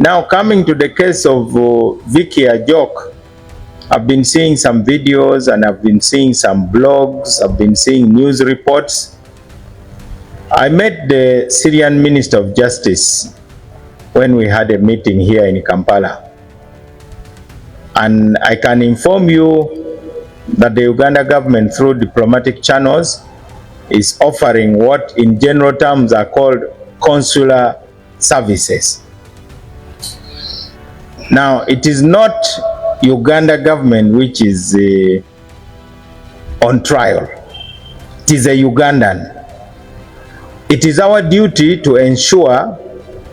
Now, coming to the case of Vicky Ajok, I've been seeing some videos and I've been seeing some blogs, I've been seeing news reports. I met the Syrian Minister of Justice when we had a meeting here in Kampala. And I can inform you that the Uganda government, through diplomatic channels, is offering what in general terms are called consular services. Now, it is not Uganda government which is on trial. It is a Ugandan. It is our duty to ensure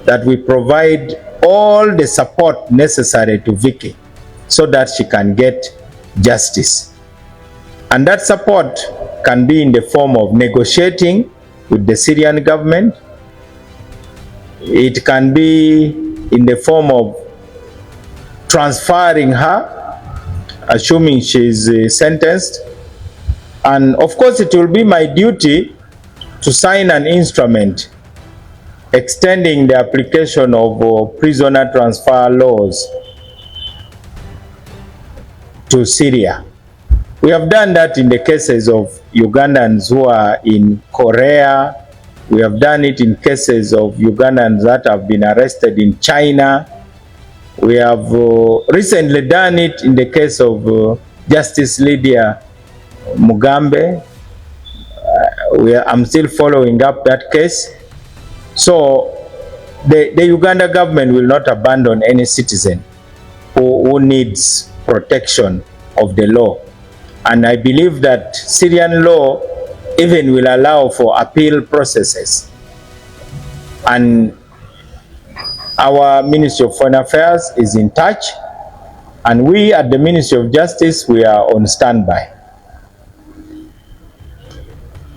that we provide all the support necessary to Vicky so that she can get justice. And that support can be in the form of negotiating with the Syrian government. It can be in the form of transferring her, assuming she is sentenced. And of course, it will be my duty to sign an instrument extending the application of prisoner transfer laws to Syria. We have done that in the cases of Ugandans who are in Korea. We have done it in cases of Ugandans that have been arrested in China. We have recently done it in the case of Justice Lydia Mugambe. I'm still following up that case. So the Uganda government will not abandon any citizen who needs protection of the law. And I believe that Syrian law even will allow for appeal processes. And our Ministry of Foreign Affairs is in touch, and we at the Ministry of Justice, we are on standby.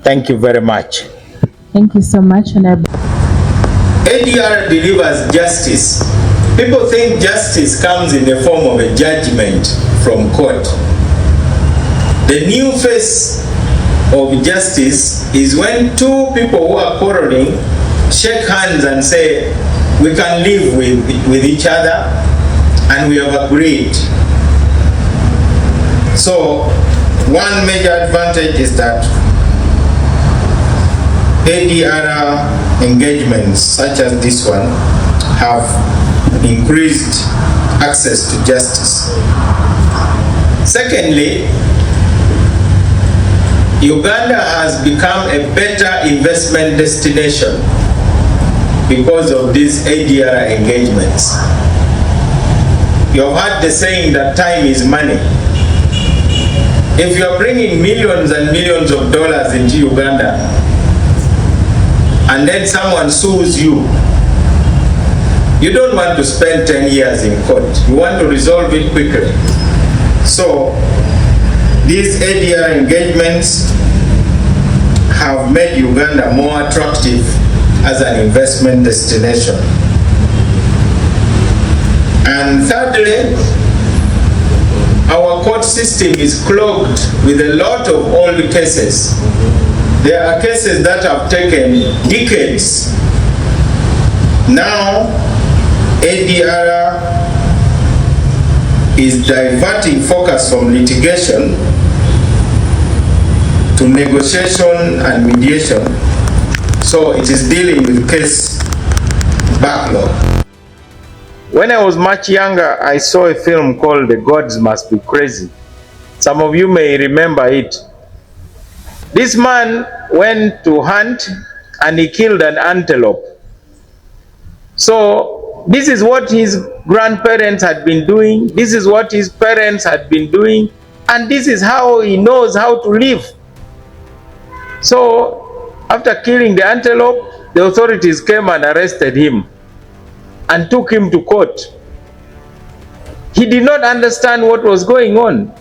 Thank you very much. Thank you so much. ADR delivers justice. People think justice comes in the form of a judgment from court. The new face of justice is when two people who are quarreling shake hands and say, we can live with each other and we have agreed. So one major advantage is that ADR engagements such as this one have increased access to justice. Secondly, Uganda has become a better investment destination because of these ADR engagements. You have heard the saying that time is money. If you are bringing millions and millions of dollars into Uganda and then someone sues you, you don't want to spend 10 years in court. You want to resolve it quickly. So these ADR engagements have made Uganda more attractive as an investment destination. And thirdly, our court system is clogged with a lot of old cases. There are cases that have taken decades. Now, ADR is diverting focus from litigation to negotiation and mediation. So it is dealing with case backlog. When I was much younger, I saw a film called The Gods Must Be Crazy. Some of you may remember it. This man went to hunt and he killed an antelope. So this is what his grandparents had been doing. This is what his parents had been doing. And this is how he knows how to live. So after killing the antelope, the authorities came and arrested him and took him to court. He did not understand what was going on.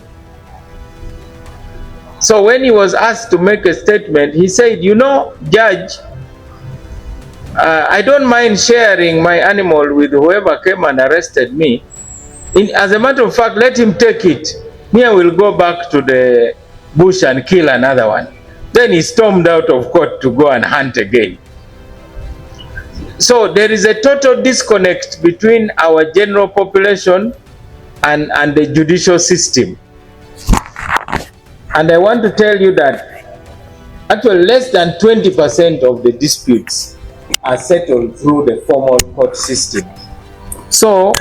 So when he was asked to make a statement, he said, you know, Judge, I don't mind sharing my animal with whoever came and arrested me. As a matter of fact, let him take it. Me, I will go back to the bush and kill another one. Then he stormed out of court to go and hunt again. So there is a total disconnect between our general population and the judicial system. And I want to tell you that actually less than 20% of the disputes are settled through the formal court system. So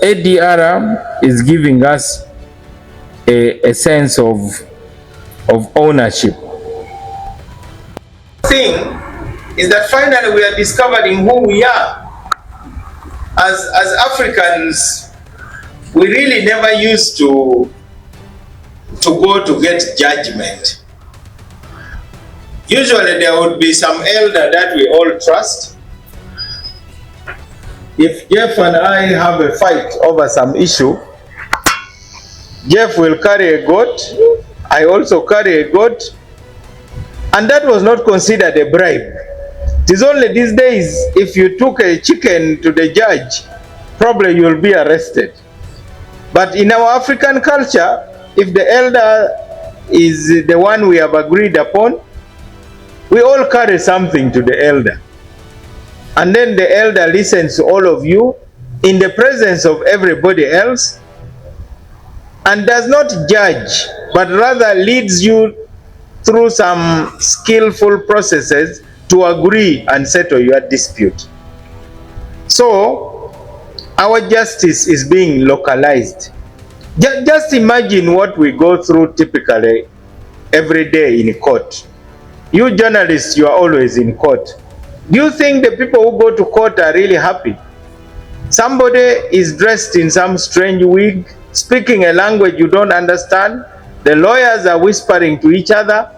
ADR is giving us a sense of ownership. Thing is that finally we are discovering who we are. As Africans, we really never used to go to get judgment. Usually there would be some elder that we all trust. If Jeff and I have a fight over some issue, Jeff will carry a goat, I also carry a goat, and that was not considered a bribe. It is only these days, if you took a chicken to the judge, probably you will be arrested. But in our African culture, if the elder is the one we have agreed upon, we all carry something to the elder. And then the elder listens to all of you in the presence of everybody else and does not judge, but rather leads you through some skillful processes to agree and settle your dispute. So our justice is being localized. Just imagine what we go through typically every day in court. You journalists, you are always in court. Do you think the people who go to court are really happy? Somebody is dressed in some strange wig, speaking a language you don't understand. The lawyers are whispering to each other,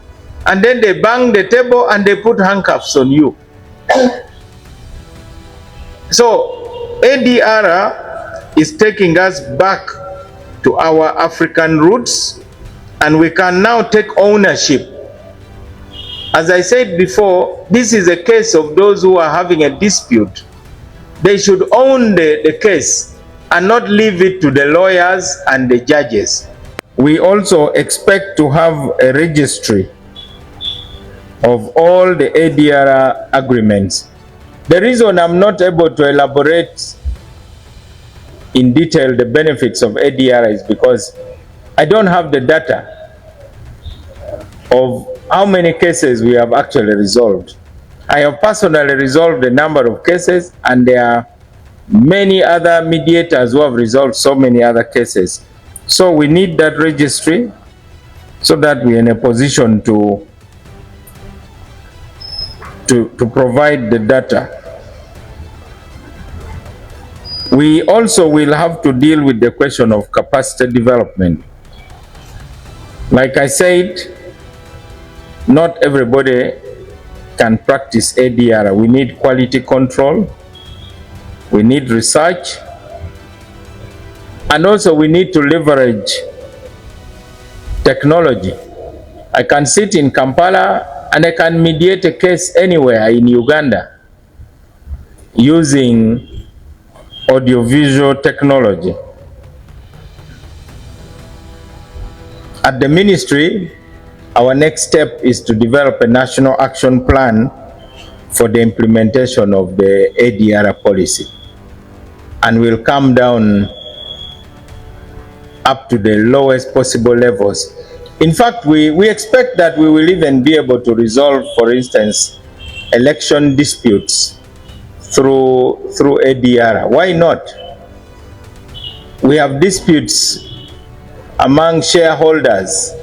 and then they bang the table and they put handcuffs on you. So ADR is taking us back to our African roots, and we can now take ownership. As I said before, this is a case of those who are having a dispute. They should own the case and not leave it to the lawyers and the judges. We also expect to have a registry of all the ADR agreements. The reason I'm not able to elaborate in detail the benefits of ADR is because I don't have the data of how many cases we have actually resolved. I have personally resolved a number of cases, and there are many other mediators who have resolved so many other cases. So we need that registry so that we're in a position to provide the data. We also will have to deal with the question of capacity development. Like I said, not everybody can practice ADR. We need quality control, we need research, and also we need to leverage technology. I can sit in Kampala and I can mediate a case anywhere in Uganda using audiovisual technology. At the ministry, our next step is to develop a national action plan for the implementation of the ADR policy. And we'll come down up to the lowest possible levels. In fact, we expect that we will even be able to resolve, for instance, election disputes through ADR. Why not? We have disputes among shareholders.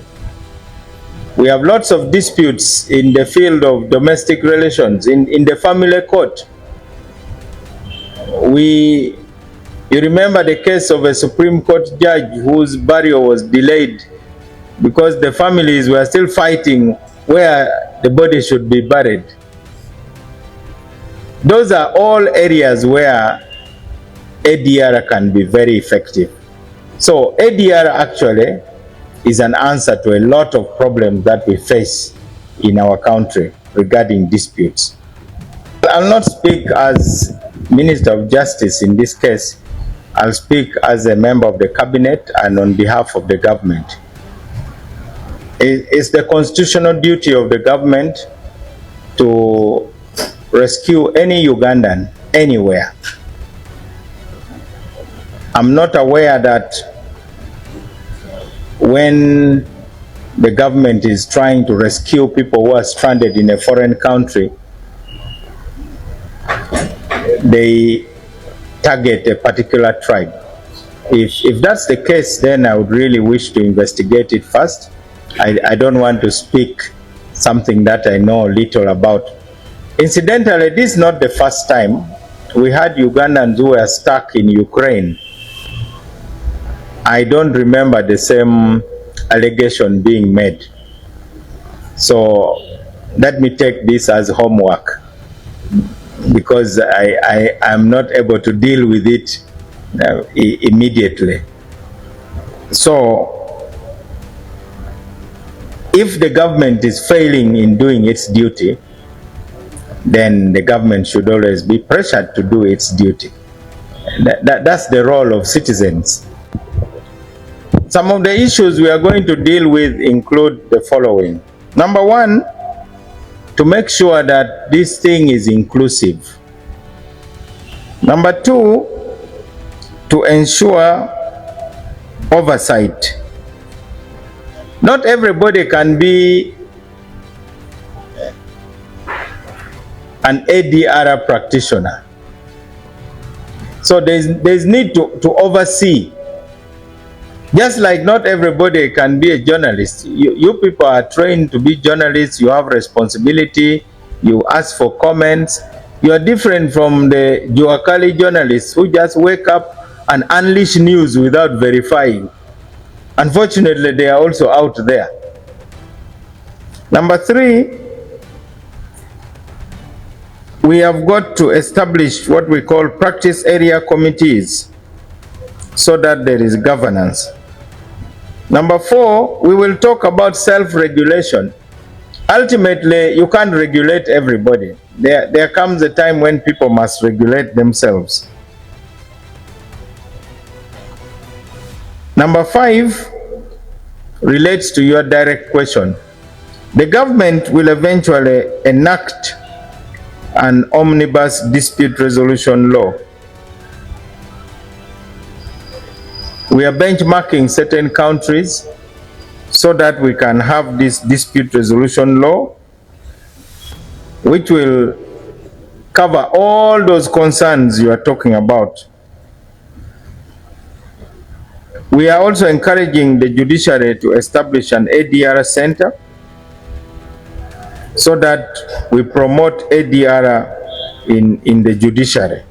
We have lots of disputes in the field of domestic relations, in the family court. You remember the case of a Supreme Court judge whose burial was delayed because the families were still fighting where the body should be buried. Those are all areas where ADR can be very effective. So ADR actually is an answer to a lot of problems that we face in our country regarding disputes. I'll not speak as Minister of Justice in this case. I'll speak as a member of the cabinet and on behalf of the government. It's the constitutional duty of the government to rescue any Ugandan anywhere. I'm not aware that when the government is trying to rescue people who are stranded in a foreign country, they target a particular tribe. If that's the case, then I would really wish to investigate it first. I don't want to speak something that I know little about. Incidentally, this is not the first time. We had Ugandans who were stuck in Ukraine. I don't remember the same allegation being made. So let me take this as homework, because I am not able to deal with it immediately. So if the government is failing in doing its duty, then the government should always be pressured to do its duty. That's the role of citizens. Some of the issues we are going to deal with include the following. Number one, to make sure that this thing is inclusive. Number two, to ensure oversight. Not everybody can be an ADR practitioner. So there's need to oversee. Just like not everybody can be a journalist. You people are trained to be journalists. You have responsibility. You ask for comments. You are different from the Juakali journalists who just wake up and unleash news without verifying. Unfortunately, they are also out there. Number three, we have got to establish what we call practice area committees so that there is governance. Number four, we will talk about self-regulation. Ultimately, you can't regulate everybody. There comes a time when people must regulate themselves. Number five relates to your direct question. The government will eventually enact an omnibus dispute resolution law. We are benchmarking certain countries so that we can have this dispute resolution law, which will cover all those concerns you are talking about. We are also encouraging the judiciary to establish an ADR center so that we promote ADR in the judiciary.